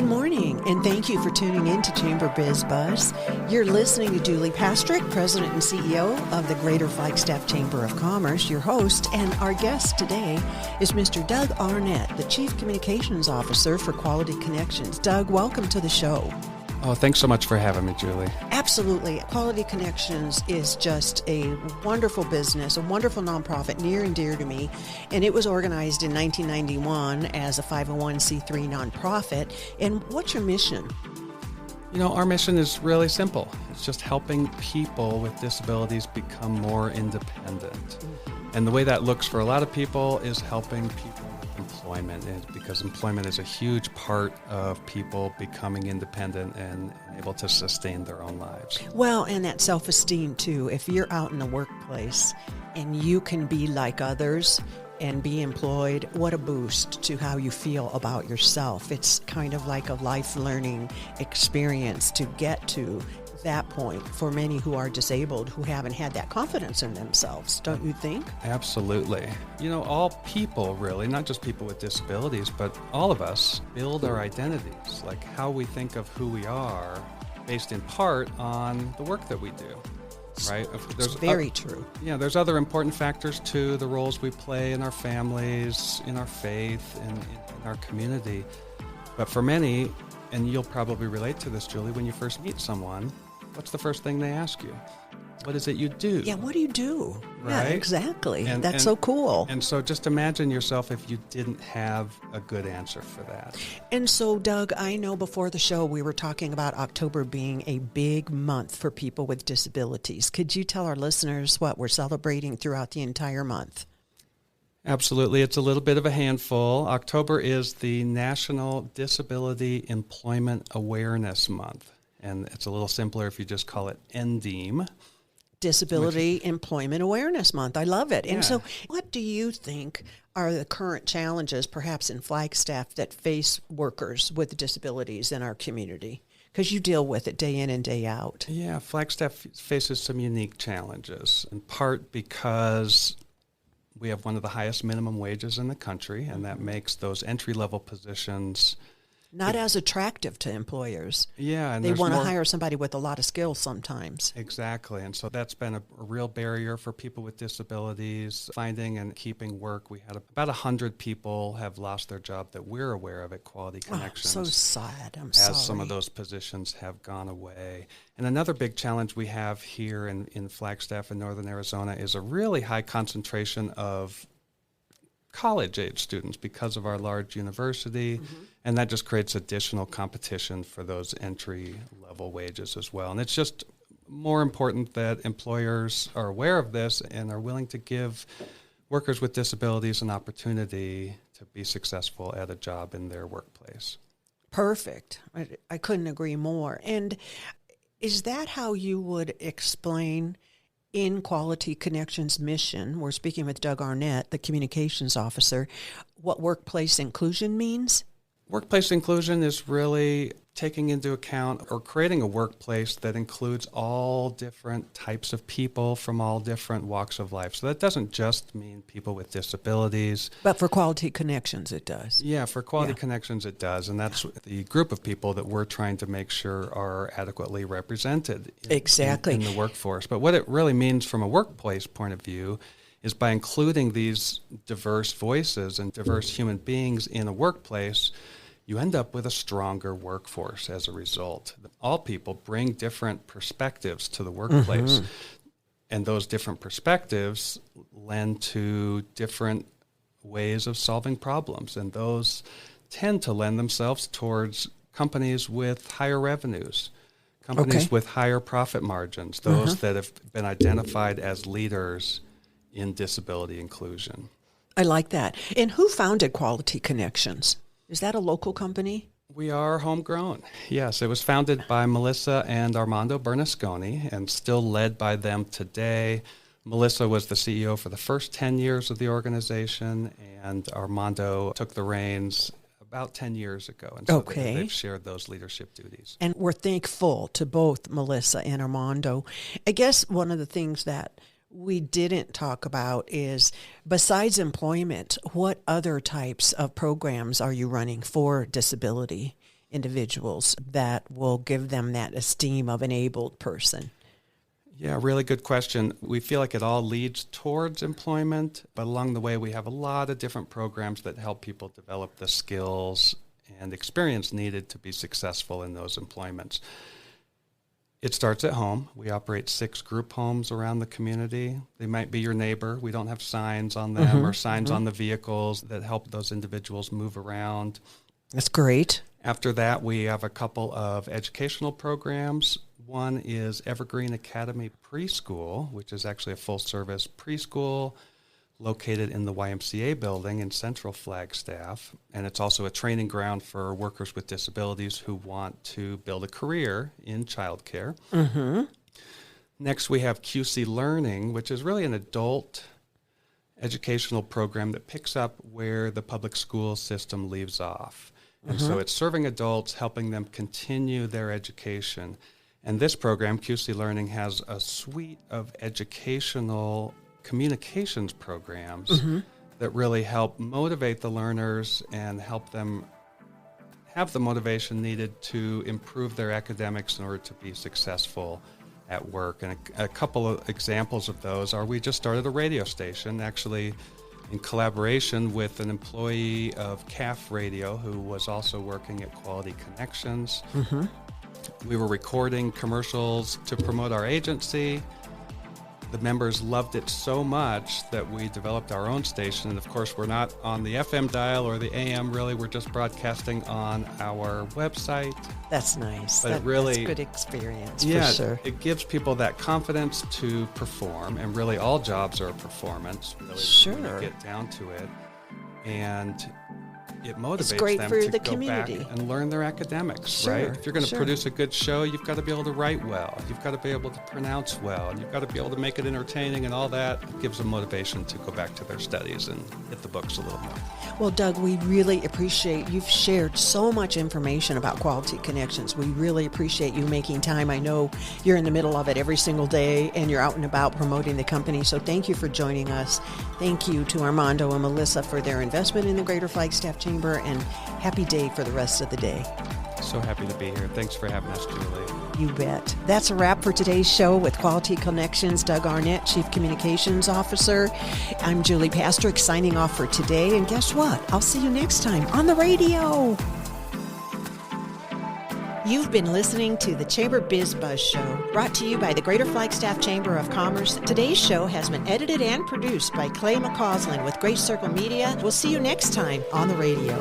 Good morning, and thank you for tuning in to Chamber Bizz Buzz. You're listening to Julie Pastrick, President and CEO of the Greater Flagstaff Chamber of Commerce, your host, and our guest today is Mr. Doug Arnett, the Chief Communications Officer for Quality Connections. Doug, welcome to the show. Oh, thanks so much for having me, Julie. Absolutely. Quality Connections is just a wonderful business, a wonderful nonprofit near and dear to me. And it was organized in 1991 as a 501c3 nonprofit. And what's your mission? You know, our mission is really simple. It's just helping people with disabilities become more independent. And the way that looks for a lot of people is helping people with employment, because employment is a huge part of people becoming independent and able to sustain their own lives. Well, and that self-esteem too. If you're out in the workplace and you can be like others and be employed, what a boost to how you feel about yourself. It's kind of like a life learning experience to get to that point for many who are disabled, who haven't had that confidence in themselves, don't you think? Absolutely. You know, all people really, not just people with disabilities, but all of us build our identities, like how we think of who we are, based in part on the work that we do. Right? It's very true. Yeah, there's other important factors too, the roles we play in our families, in our faith, in our community. But for many, and you'll probably relate to this, Julie, when you first meet someone, what's the first thing they ask you? What is it you do? Yeah, what do you do? Right? Yeah, exactly. That's so cool. And so just imagine yourself if you didn't have a good answer for that. And so, Doug, I know before the show we were talking about October being a big month for people with disabilities. Could you tell our listeners what we're celebrating throughout the entire month? Absolutely. It's a little bit of a handful. October is the National Disability Employment Awareness Month. And it's a little simpler if you just call it NDEAM. Disability Employment Awareness Month. I love it. Yeah. And so what do you think are the current challenges, perhaps in Flagstaff, that face workers with disabilities in our community? Because you deal with it day in and day out. Yeah, Flagstaff faces some unique challenges, in part because we have one of the highest minimum wages in the country, and that makes those entry-level positions not as attractive to employers. Yeah. And they want to hire somebody with a lot of skills sometimes. Exactly. And so that's been a real barrier for people with disabilities, finding and keeping work. We had about 100 people have lost their job that we're aware of at Quality Connections. Oh, so sad. I'm sorry. As some of those positions have gone away. And another big challenge we have here in Flagstaff in northern Arizona is a really high concentration of college-age students because of our large university, and that just creates additional competition for those entry-level wages as well. And it's just more important that employers are aware of this and are willing to give workers with disabilities an opportunity to be successful at a job in their workplace. Perfect. I couldn't agree more. And is that how you would explain in Quality Connections mission, we're speaking with Doug Arnett, the communications officer, what workplace inclusion means? Workplace inclusion is really taking into account or creating a workplace that includes all different types of people from all different walks of life. So that doesn't just mean people with disabilities. But for Quality Connections, it does. Yeah, for Quality Connections, it does. And that's the group of people that we're trying to make sure are adequately represented in the workforce. But what it really means from a workplace point of view is by including these diverse voices and diverse human beings in a workplace, you end up with a stronger workforce as a result. All people bring different perspectives to the workplace, and those different perspectives lend to different ways of solving problems, and those tend to lend themselves towards companies with higher revenues, companies with higher profit margins, those that have been identified as leaders in disability inclusion. I like that. And who founded Quality Connections? Is that a local company? We are homegrown. Yes, it was founded by Melissa and Armando Bernasconi and still led by them today. Melissa was the CEO for the first 10 years of the organization, and Armando took the reins about 10 years ago. And so they've shared those leadership duties. And we're thankful to both Melissa and Armando. I guess one of the things that we didn't talk about is, besides employment, what other types of programs are you running for disability individuals that will give them that esteem of an abled person? Yeah, really good question. We feel like it all leads towards employment, but along the way we have a lot of different programs that help people develop the skills and experience needed to be successful in those employments. It starts at home. We operate 6 group homes around the community. They might be your neighbor. We don't have signs on them or signs on the vehicles that help those individuals move around. That's great. After that, we have a couple of educational programs. One is Evergreen Academy Preschool, which is actually a full-service preschool located in the YMCA building in central Flagstaff. And it's also a training ground for workers with disabilities who want to build a career in childcare. Next, we have QC Learning, which is really an adult educational program that picks up where the public school system leaves off. And so it's serving adults, helping them continue their education. And this program, QC Learning, has a suite of educational communications programs that really help motivate the learners and help them have the motivation needed to improve their academics in order to be successful at work. And a couple of examples of those are, we just started a radio station, actually in collaboration with an employee of CAF Radio who was also working at Quality Connections. We were recording commercials to promote our agency. The members loved it so much that we developed our own station. And of course, we're not on the FM dial or the AM, really. We're just broadcasting on our website. That's nice. But that's a good experience, for sure. It gives people that confidence to perform. And really, all jobs are a performance, really, when you get down to it. And it motivates them to go back and learn their academics, right? If you're going to produce a good show, you've got to be able to write well. You've got to be able to pronounce well. And you've got to be able to make it entertaining, and all that. It gives them motivation to go back to their studies and hit the books a little more. Well, Doug, we really appreciate you've shared so much information about Quality Connections. We really appreciate you making time. I know you're in the middle of it every single day, and you're out and about promoting the company. So thank you for joining us. Thank you to Armando and Melissa for their investment in the Greater Flagstaff Chamber, and happy day for the rest of the day. So happy to be here. Thanks for having us, Julie. You bet. That's a wrap for today's show with Quality Connections, Doug Arnett, Chief Communications Officer. I'm Julie Pastrick, signing off for today. And guess what? I'll see you next time on the radio. You've been listening to the Chamber Bizz Buzz Show, brought to you by the Greater Flagstaff Chamber of Commerce. Today's show has been edited and produced by Clay McCausland with Great Circle Media. We'll see you next time on the radio.